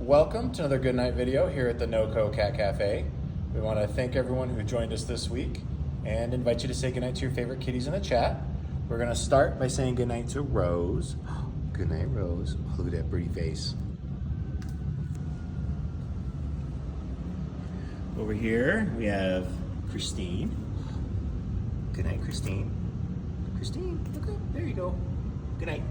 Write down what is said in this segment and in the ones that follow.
Welcome to another Goodnight video here at the NoCo Cat Cafe. We want to thank everyone who joined us this week and invite you to say goodnight to your favorite kitties in the chat. We're going to start by saying goodnight to Rose. Goodnight, Rose. Oh, look at that pretty face. Over here we have Christine. Goodnight, Christine. Christine, look up. There you go. Goodnight.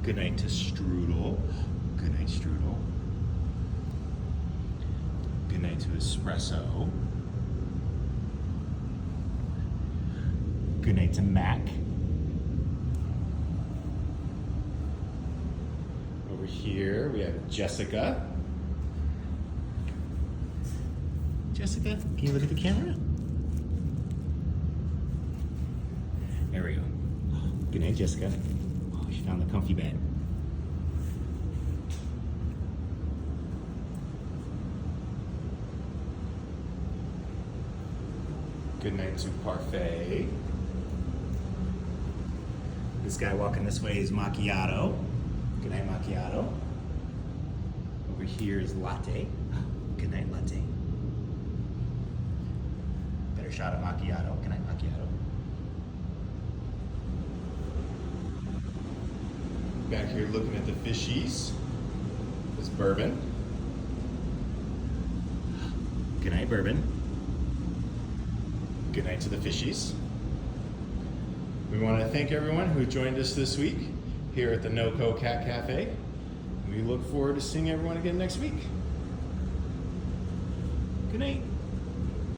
Good night to Strudel. Good night, Strudel. Good night to Espresso. Good night to Mac. Over here we have Jessica. Jessica, can you look at the camera? There we go. Good night, Jessica. She found the comfy bed. Good night to Parfait. This guy walking this way is Macchiato. Good night, Macchiato. Over here is Latte. Good night, Latte. Better shot at Macchiato. Good night, Macchiato. Back here looking at the fishies is Bourbon. Good night, Bourbon. Good night to the fishies. We want to thank everyone who joined us this week here at the NoCo Cat Cafe. We look forward to seeing everyone again next week. Good night.